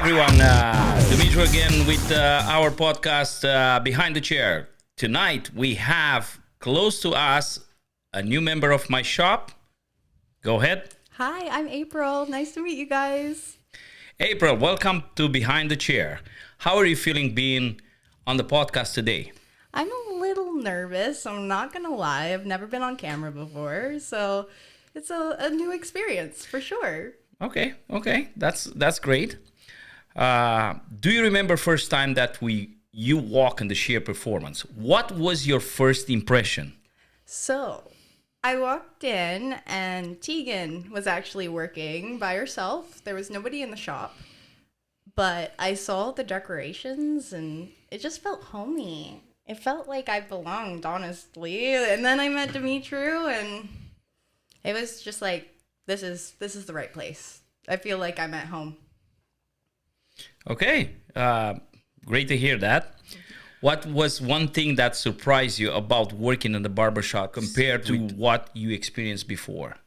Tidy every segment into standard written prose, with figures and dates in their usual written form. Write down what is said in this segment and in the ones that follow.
everyone. Dumitru again with our podcast Behind the Chair. Tonight we have close to us a new member of my shop. Go ahead. Hi, I'm Apryl. Nice to meet you guys. Apryl, welcome to Behind the Chair. How are you feeling being on the podcast today? I'm a little nervous. I'm not going to lie. I've never been on camera before, so it's a new experience for sure. Okay. That's great. Do you remember first time that you walk in the Shear performance? What was your first impression? So I walked in and Tegan was actually working by herself. There was nobody in the shop, but I saw the decorations and it just felt homey. It felt like I belonged, honestly. And then I met Dumitru and it was just like, this is the right place. I feel like I'm at home. Okay, great to hear that. What was one thing that surprised you about working in the barbershop compared to what you experienced before?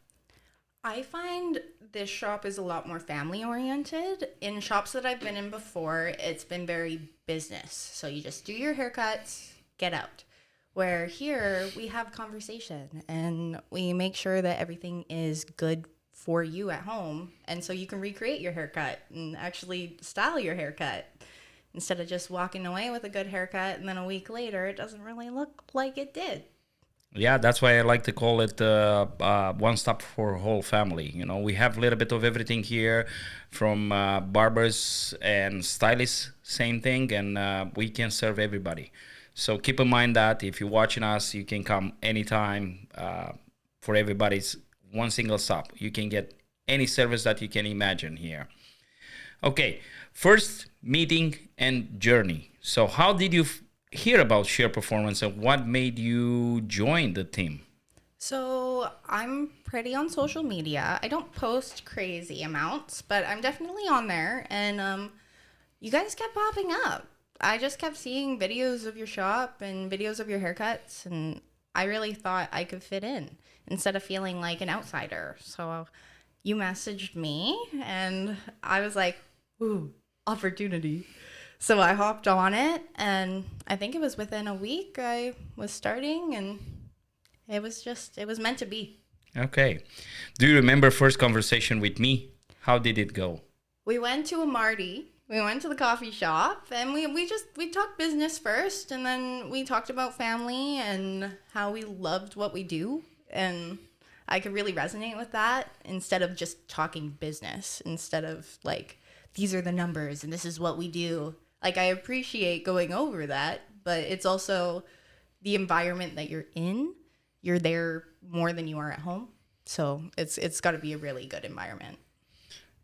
I find this shop is a lot more family oriented. In shops that I've been in before, it's been very business. So you just do your haircuts, get out. Where here we have conversation and we make sure that everything is good for you at home. And so you can recreate your haircut and actually style your haircut instead of just walking away with a good haircut and then a week later it doesn't really look like it did. Yeah, that's why I like to call it one stop for whole family. You know, we have a little bit of everything here, from barbers and stylists, same thing, and we can serve everybody. So keep in mind that if you're watching us, you can come anytime. For everybody's one single stop. You can get any service that you can imagine here. Okay, first meeting and journey. So how did you hear about Shear Performance and what made you join the team? So I'm pretty on social media. I don't post crazy amounts, but I'm definitely on there. And you guys kept popping up. I just kept seeing videos of your shop and videos of your haircuts, and I really thought I could fit in instead of feeling like an outsider. So you messaged me, and I was like, ooh, opportunity. So I hopped on it, and I think it was within a week I was starting, and it was meant to be. Okay. Do you remember first conversation with me? How did it go? We went to a Marty. We went to the coffee shop and we talked business first, and then we talked about family and how we loved what we do. And I could really resonate with that instead of just talking business, instead of like, these are the numbers and this is what we do. Like, I appreciate going over that, but it's also the environment that you're in. You're there more than you are at home. So it's got to be a really good environment.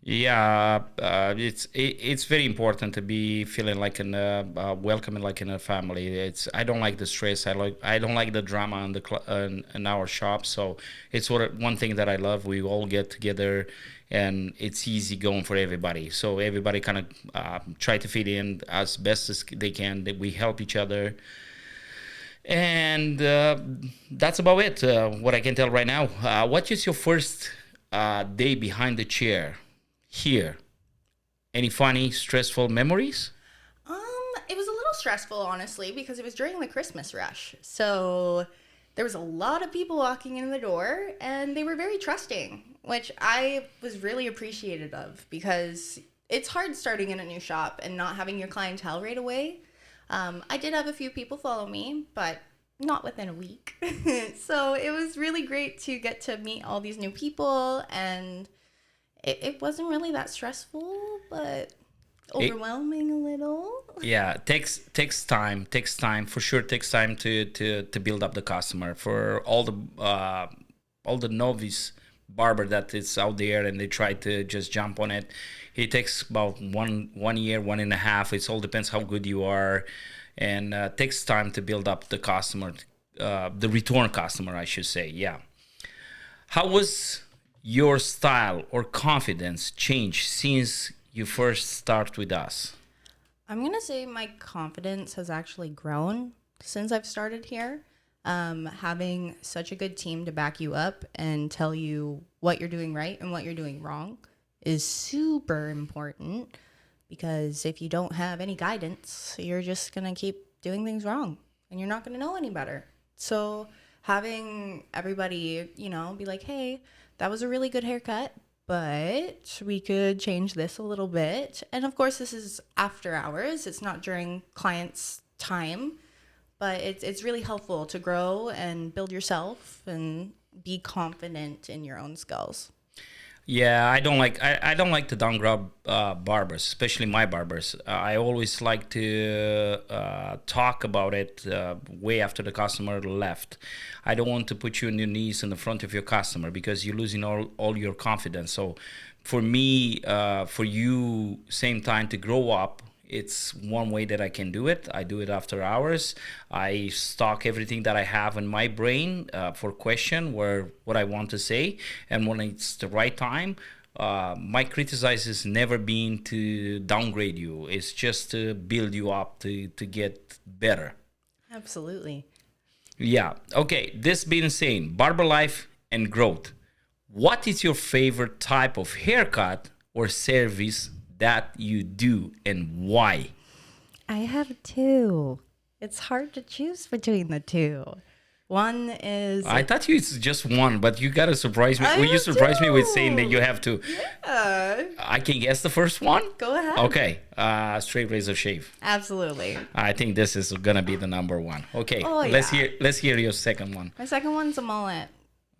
Yeah, it's very important to be feeling like welcome and like in a family. I don't like the stress. I don't like the drama in our shop. So it's one thing that I love. We all get together, and it's easy going for everybody. So everybody kind of try to fit in as best as they can. That we help each other, and that's about it. What I can tell right now. What is your first day behind the chair here? Any funny, stressful memories? It was a little stressful, honestly, because it was during the Christmas rush. So there was a lot of people walking in the door, and they were very trusting, which I was really appreciative of, because it's hard starting in a new shop and not having your clientele right away. I did have a few people follow me, but not within a week. So it was really great to get to meet all these new people, and it wasn't really that stressful, but overwhelming a little. Yeah, takes time for sure. Takes time to build up the customer for all the novice barber that is out there, and they try to just jump on it. It takes about one year, 1.5. It all depends how good you are, and takes time to build up the customer, the return customer, I should say. Yeah. How was your style or confidence change since you first start with us? I'm going to say my confidence has actually grown since I've started here. Having such a good team to back you up and tell you what you're doing right and what you're doing wrong is super important. because if you don't have any guidance, you're just going to keep doing things wrong and you're not going to know any better. So having everybody, be like, hey, that was a really good haircut, but we could change this a little bit. And of course, this is after hours. It's not during clients' time, but it's really helpful to grow and build yourself and be confident in your own skills. Yeah, I don't like to downgrade barbers, especially my barbers. I always like to talk about it way after the customer left. I don't want to put you on your knees in the front of your customer because you're losing all your confidence. So for me, for you, same time to grow up, it's one way that I can do it. I do it after hours. I stock everything that I have in my brain for question where what I want to say, and when it's the right time. My criticize is never been to downgrade you. It's just to build you up to get better. Absolutely. Yeah. Okay. This being said, barber life and growth. What is your favorite type of haircut or service that you do, and why? I have two. It's hard to choose between the two. One is I thought you it's just one, but you gotta surprise me. I Will you have surprise me with saying that two. you have two? Yeah. I can guess the first one. Go ahead. Okay. Straight razor shave. Absolutely. I think this is gonna be the number one. Okay. Oh, Let's yeah. hear your second one. My second one's a mullet.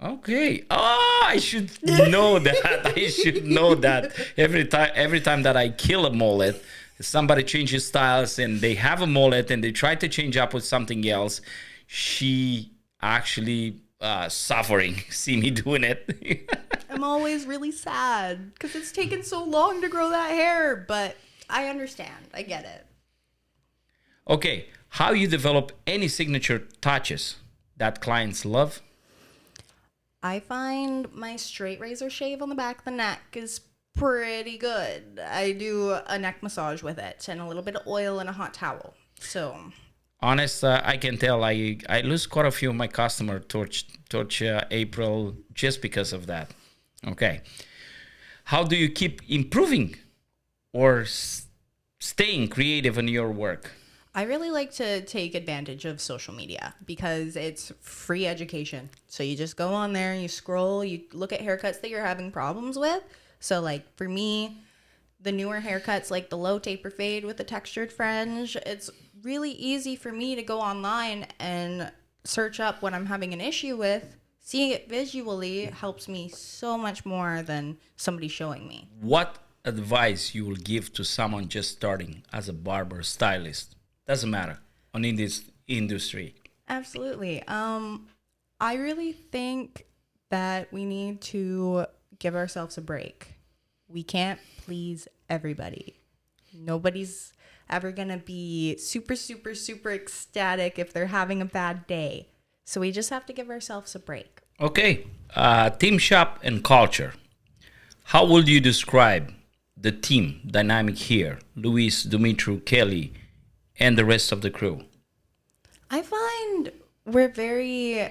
Okay. Oh, I should know that. I should know that. Every time that I kill a mullet, somebody changes styles and they have a mullet and they try to change up with something else. She actually suffering. See me doing it. I'm always really sad because it's taken so long to grow that hair, but I understand. I get it. Okay. How you develop any signature touches that clients love? I find my straight razor shave on the back of the neck is pretty good. I do a neck massage with it and a little bit of oil and a hot towel. So, Honest, I can tell I lose quite a few of my customer towards April just because of that. Okay. How do you keep improving or staying creative in your work? I really like to take advantage of social media because it's free education. So you just go on there, you scroll, you look at haircuts that you're having problems with. So like for me, the newer haircuts like the low taper fade with the textured fringe, it's really easy for me to go online and search up what I'm having an issue with. Seeing it visually helps me so much more than somebody showing me. What advice you will give to someone just starting as a barber stylist? Doesn't matter in this industry. Absolutely. I really think that we need to give ourselves a break. We can't please everybody. Nobody's ever going to be super, super, super ecstatic if they're having a bad day. So we just have to give ourselves a break. Okay. Team shop and culture. How would you describe the team dynamic here? Luis, Dumitru, Kelly, and the rest of the crew. I find we're very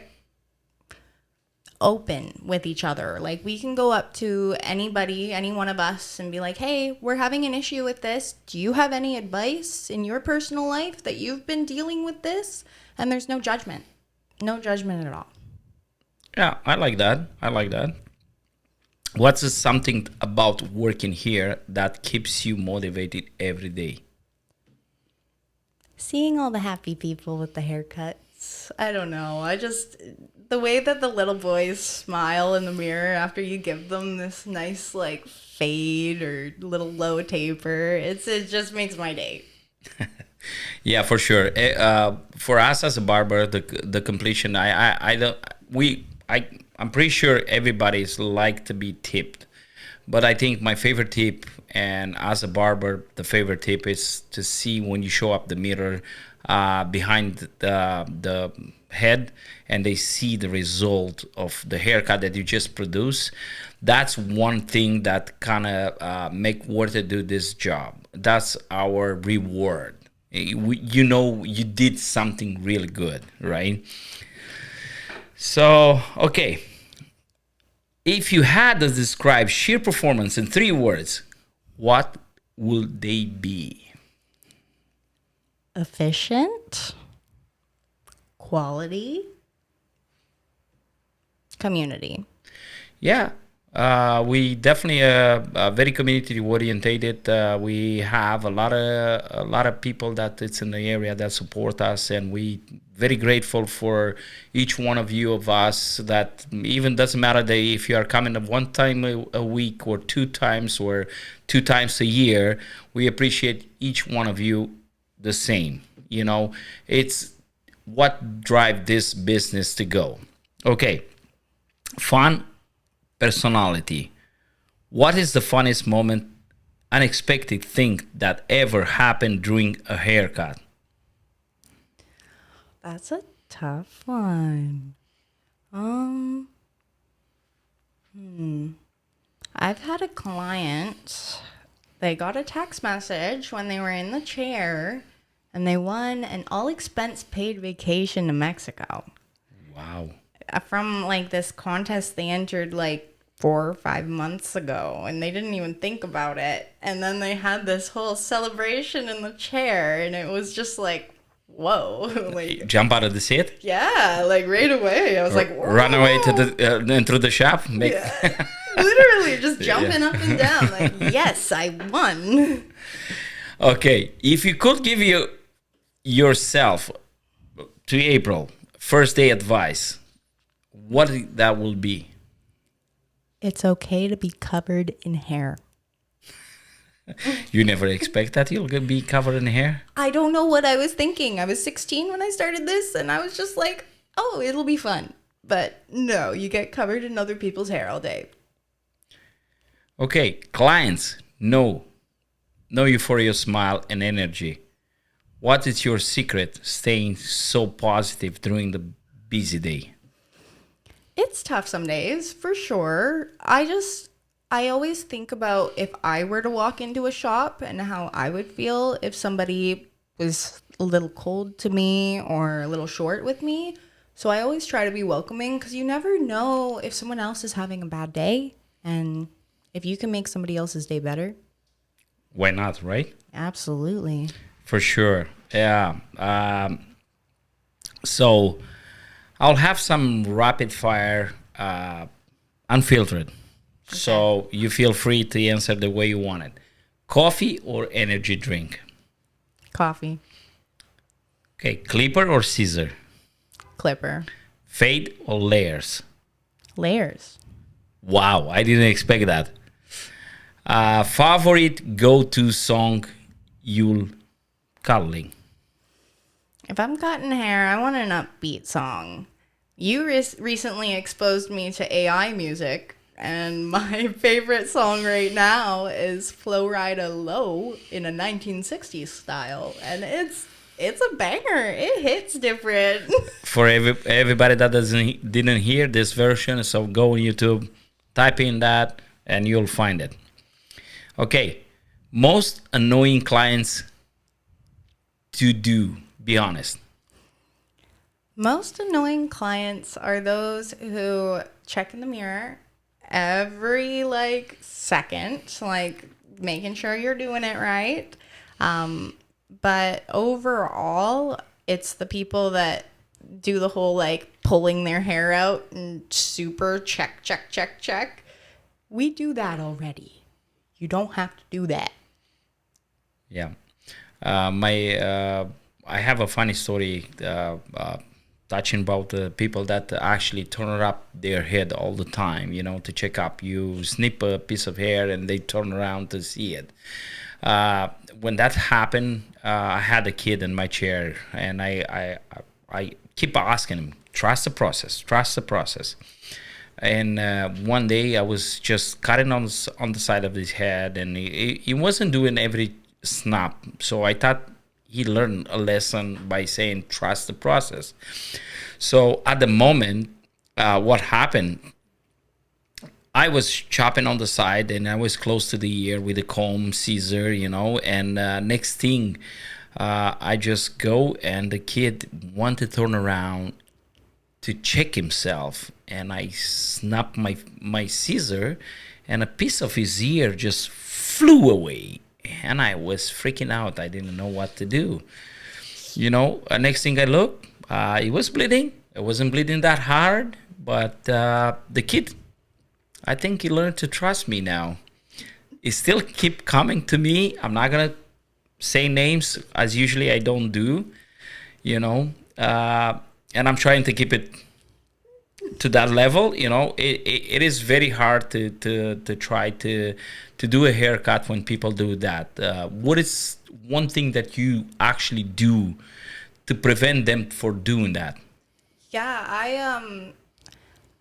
open with each other. Like we can go up to anybody, any one of us, and be like, hey, we're having an issue with this. Do you have any advice in your personal life that you've been dealing with this? And there's no judgment. No judgment at all. Yeah, I like that. I like that. What's something about working here that keeps you motivated every day? Seeing all the happy people with the haircuts. I don't know. The way that the little boys smile in the mirror after you give them this nice like fade or little low taper, it just makes my day. Yeah, for sure. For us as a barber, the completion, I'm pretty sure everybody's like to be tipped. But I think my favorite tip, and as a barber, the favorite tip is to see when you show up the mirror behind the head and they see the result of the haircut that you just produced. That's one thing that kind of make worth it do this job. That's our reward. You know you did something really good, right? So, okay. If you had to describe sheer performance in 3 words, what will they be? Efficient, quality, community. Yeah, we definitely very community orientated. We have a lot of people that it's in the area that support us, and we very grateful for each one of you of us. That even doesn't matter that if you are coming one time a week or 2 times or 2 times a year. We appreciate each one of you the same. It's what drive this business to go. Okay, fun personality. What is the funniest moment, unexpected thing that ever happened during a haircut? That's a tough one. Um, I've had a client, they got a text message when they were in the chair and they won an all expense paid vacation to Mexico. Wow. From like this contest they entered like 4 or 5 months ago, and they didn't even think about it. And then they had this whole celebration in the chair, and it was just like, whoa. Like, Jump out of the seat? yeah, like right away. I was like, whoa. Run away to the and through the shop? Yeah. Literally just jumping up and down. Like, yes, I won. Okay, if you could give yourself to April first day advice, what that will be? It's okay to be covered in hair. You never expect that you'll be covered in hair? I don't know what I was thinking. I was 16 when I started this, and I was just like, oh, it'll be fun. But no, you get covered in other people's hair all day. Okay, clients know you for your smile and energy. What is your secret staying so positive during the busy day? It's tough some days, for sure. I always think about if I were to walk into a shop and how I would feel if somebody was a little cold to me or a little short with me. So I always try to be welcoming, because you never know if someone else is having a bad day. And if you can make somebody else's day better, Why not, right? absolutely. For sure. Yeah. So I'll have some rapid fire, unfiltered. So you feel free to answer the way you want it. Coffee or energy drink? Coffee, Okay, clipper or scissor? clipper, Fade or layers? layers. Wow, I didn't expect that. Favorite go-to song you'll cuddling? If I'm cutting hair, I want an upbeat song. You recently exposed me to AI music, and my favorite song right now is Flow Rida Low in a 1960s style, and it's a banger. It hits different. For everybody that didn't hear this version, so go on YouTube, type in that, and you'll find it. Okay, most annoying clients to do. Be honest. Most annoying clients are those who check in the mirror every like second, like making sure you're doing it right. But overall, it's the people that do the whole like pulling their hair out and super check, check, check, check. We do that already. You don't have to do that. Yeah. I have a funny story touching about the people that actually turn up their head all the time, to check up. You snip a piece of hair and they turn around to see it. When that happened, I had a kid in my chair, and I keep asking him, trust the process, trust the process. And one day I was just cutting on the side of his head, and he wasn't doing every snap. So I thought he learned a lesson by saying trust the process. So at the moment, what happened? I was chopping on the side, and I was close to the ear with a comb, scissor, and next thing, I just go, and the kid wanted to turn around to check himself, and I snapped my scissor, and a piece of his ear just flew away. and I was freaking out. I didn't know what to do. Next thing I look, it was bleeding. It wasn't bleeding that hard, but the kid, I think he learned to trust me now. He still keep coming to me. I'm not gonna say names as usually I don't do, you know, and I'm trying to keep it to that level. It is very hard to try to do a haircut when people do that. What is one thing that you actually do to prevent them for doing that? Yeah,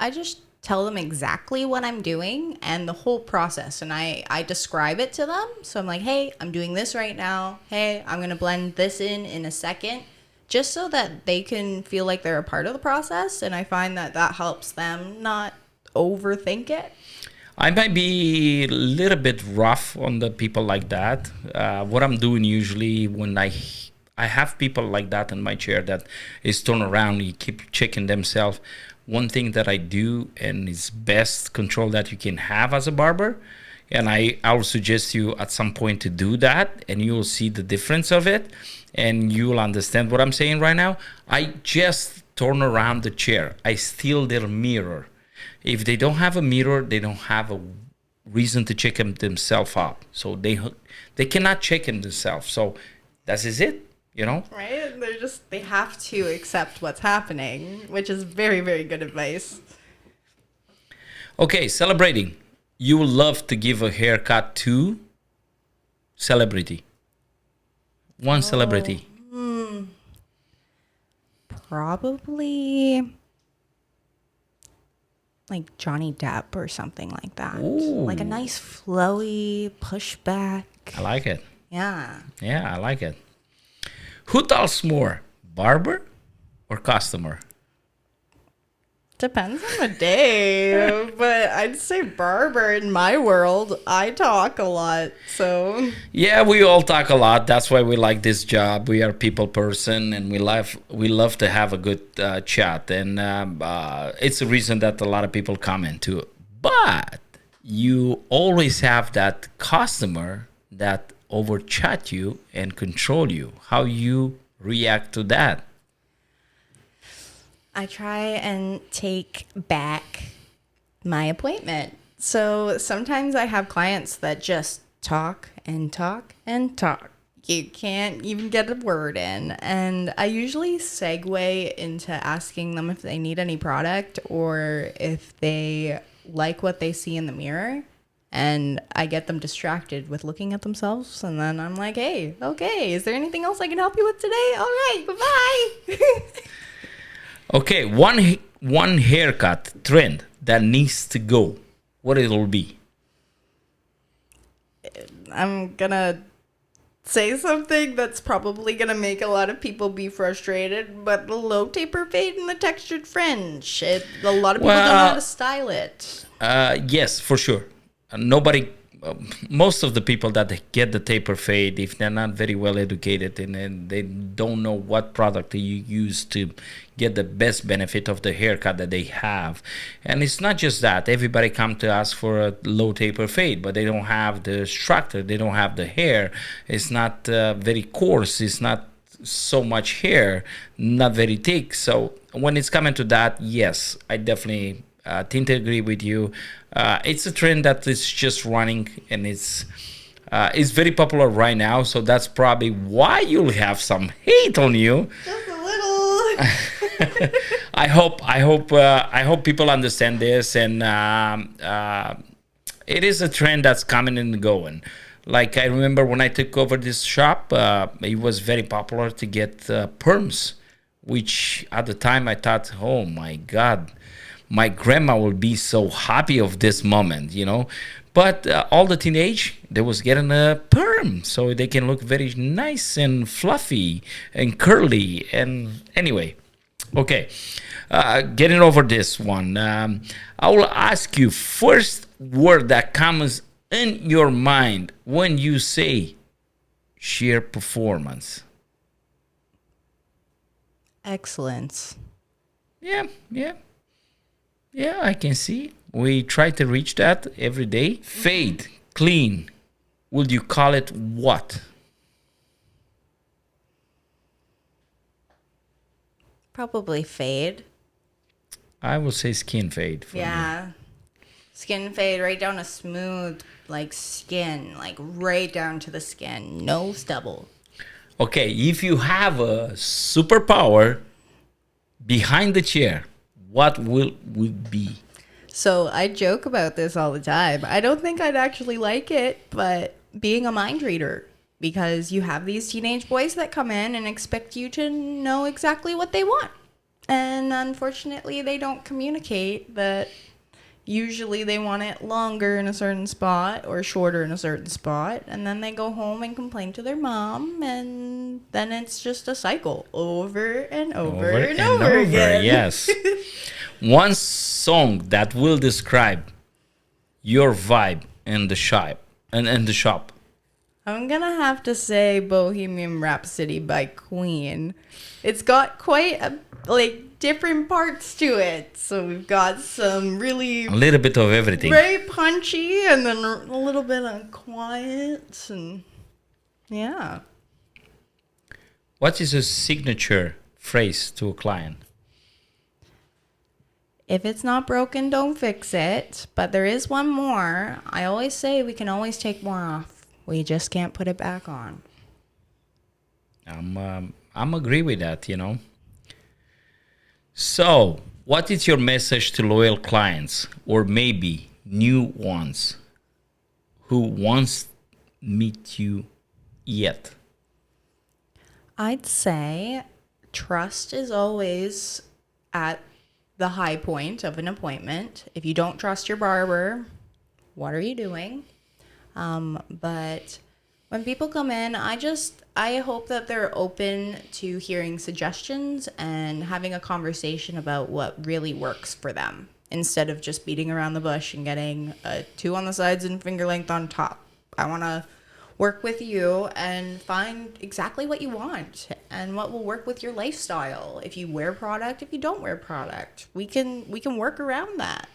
I just tell them exactly what I'm doing and the whole process, and I describe it to them. So I'm like, hey, I'm doing this right now. Hey, I'm gonna blend this in a second, just so that they can feel like they're a part of the process. And I find that that helps them not overthink it. I might be a little bit rough on the people like that. What I'm doing usually when I have people like that in my chair that is turned around, you keep checking themselves. One thing that I do, and it's best control that you can have as a barber, and I'll suggest you at some point to do that, and you will see the difference of it, and you will understand what I'm saying right now. I just turn around the chair. I steal their mirror. If they don't have a mirror, they don't have a reason to check themselves up. So they cannot check themselves. So that is it. Right? They have to accept what's happening, which is very, very good advice. Okay, celebrating. You would love to give a haircut to celebrity. One celebrity. Probably like Johnny Depp or something like that. Ooh. Like a nice flowy pushback. I like it. Yeah. Yeah, I like it. Who talks more, barber or customer? Depends on the day, but I'd say barber in my world. I talk a lot, so Yeah, we all talk a lot. That's why we like this job. We are people person, and we love to have a good chat, and it's the reason that a lot of people comment too. But you always have that customer that over chat you and control you. How you react to that? I try and take back my appointment. So sometimes I have clients that just talk and talk and talk. You can't even get a word in. And I usually segue into asking them if they need any product or if they like what they see in the mirror. And I get them distracted with looking at themselves. And then I'm like, hey, okay, is there anything else I can help you with today? All right, bye-bye. Okay, one haircut trend that needs to go. What it'll be? I'm gonna say something that's probably gonna make a lot of people be frustrated, but the low taper fade and the textured fringe. A lot of people don't know how to style it. Yes, for sure. Nobody, most of the people that get the taper fade, if they're not very well educated and then they don't know what product you use to get the best benefit of the haircut that they have. And it's not just that. Everybody come to us for a low taper fade, but they don't have the structure. They don't have the hair. It's not very coarse. It's not so much hair, not very thick. So when it's coming to that, yes, I definitely tend to agree with you. It's a trend that is just running, and it's very popular right now. So that's probably why you'll have some hate on you. Just a little. I hope people understand this, and it is a trend that's coming and going. Like I remember when I took over this shop, it was very popular to get perms, which at the time I thought, oh my God, my grandma will be so happy of this moment. But all the teenage, they was getting a perm, so they can look very nice and fluffy and curly. And anyway, okay, getting over this one, I will ask you first word that comes in your mind when you say sheer performance. Excellence. Yeah, yeah. Yeah, I can see. We try to reach that every day. Fade, clean, Would you call it what? Probably fade. I would say skin fade for me. Yeah. Skin fade right down to smooth, like skin, like right down to the skin. No stubble. Okay, if you have a superpower behind the chair, what will it be? So I joke about this all the time. I don't think I'd actually like it, but being a mind reader, because you have these teenage boys that come in and expect you to know exactly what they want. And unfortunately, they don't communicate that usually they want it longer in a certain spot or shorter in a certain spot. And then they go home and complain to their mom. And then it's just a cycle over and over, and over again. Yes. One song that will describe your vibe in the shop and in the shop. I'm gonna have to say Bohemian Rhapsody by Queen. It's got quite a different parts to it. So we've got some really A little bit of everything. very punchy and then a little bit of quiet and yeah. What is a signature phrase to a client? If it's not broken, don't fix it. But there is one more. I always say we can always take more off. We just can't put it back on. I'm agree with that, you know. So, what is your message to loyal clients or maybe new ones who wants meet you yet? I'd say trust is always at the high point of an appointment. If you don't trust your barber, what are you doing? But when people come in, I hope that they're open to hearing suggestions and having a conversation about what really works for them instead of just beating around the bush and getting a 2 on the sides and finger length on top. I want to work with you and find exactly what you want and what will work with your lifestyle. If you wear product, if you don't wear product, we can work around that.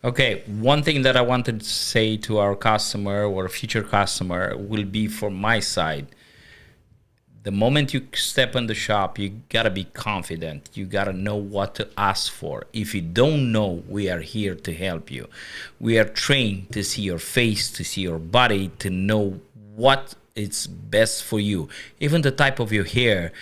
Okay, one thing that I wanted to say to our customer or future customer will be from my side. The moment you step in the shop, you gotta be confident. You gotta know what to ask for. If you don't know, we are here to help you. We are trained to see your face, to see your body, to know what is best for you. Even the type of your hair.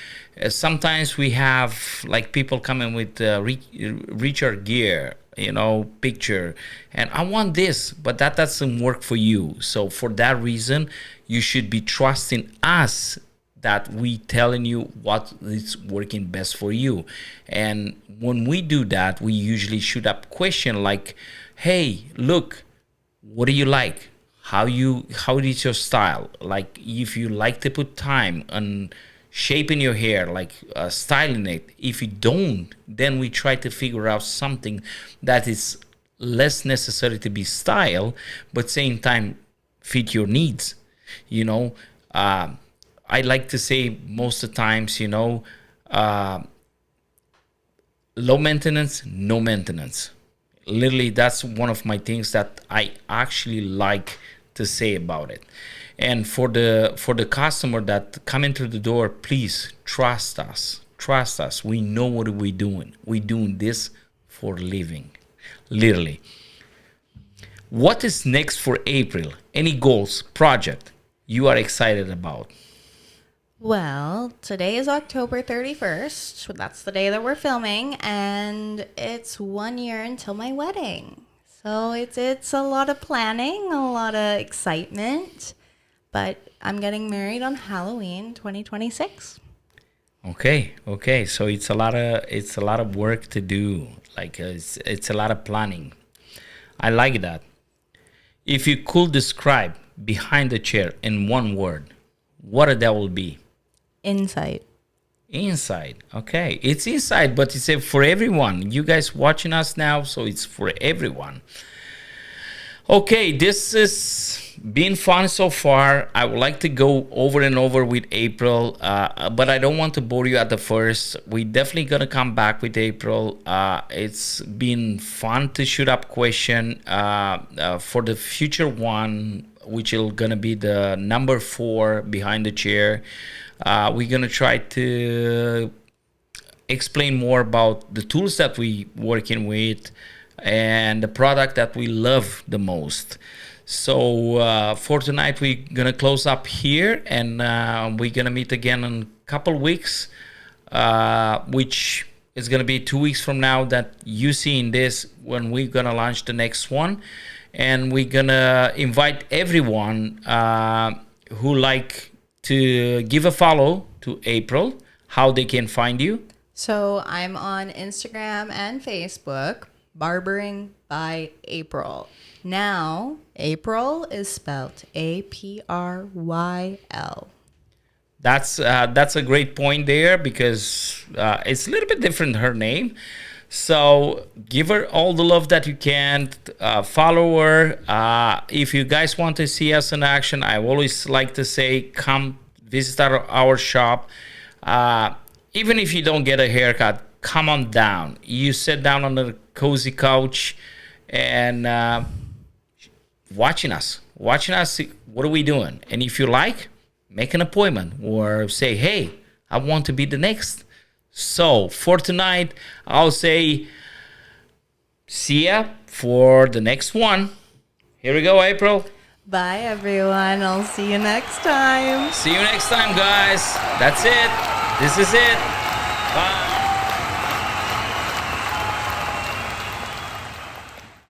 Sometimes we have like people coming with richer gear, you know, picture, and I want this, but that doesn't work for you. So for that reason, you should be trusting us that we telling you what is working best for you. And when we do that, we usually shoot up question like, hey, look, what do you like? How is your style? Like if you like to put time on shaping your hair, like styling it. If you don't, then we try to figure out something that is less necessary to be styled, but same time fit your needs. You know, I like to say most of the times, you know, low maintenance, no maintenance. Literally, that's one of my things that I actually like to say about it. And for the customer that come into the door, please trust us. Trust us. We know what we're doing. We're doing this for living, literally. What is next for April? Any goals, project you are excited about? Well, today is October 31st. That's the day that we're filming, and it's 1 year until my wedding. So it's a lot of planning, a lot of excitement, but I'm getting married on Halloween 2026. Okay. So it's a lot of work to do. Like it's a lot of planning. I like that. If you could describe behind the chair in one word, what that will be? Insight. Inside. Okay. It's inside, but it's for everyone. You guys watching us now, so it's for everyone. Okay, this has been fun so far. I would like to go over and over with April, but I don't want to bore you at the first. We definitely gonna come back with April. It's been fun to shoot up question for the future one. which is gonna be the number 4 behind the chair. We're gonna try to explain more about the tools that we working with and the product that we love the most. So for tonight, we're gonna close up here, and we're gonna meet again in a couple weeks, which is gonna be 2 weeks from now that you seeing this when we're gonna launch the next one, and we're gonna invite everyone who like to give a follow to Apryl, how they can find you. So I'm on Instagram and Facebook, Barbering by Apryl. Now, Apryl is spelled Apryl. That's a great point there, because it's a little bit different her name. So give her all the love that you can. Follow her. If you guys want to see us in action, I always like to say, come visit our shop. Even if you don't get a haircut, come on down. You sit down on the cozy couch and watching us. What are we doing? And if you like, make an appointment or say, hey, I want to be the next. So for tonight, I'll say, see ya for the next one. Here we go, Apryl. Bye, everyone. I'll see you next time. See you next time, guys. That's it. This is it. Bye.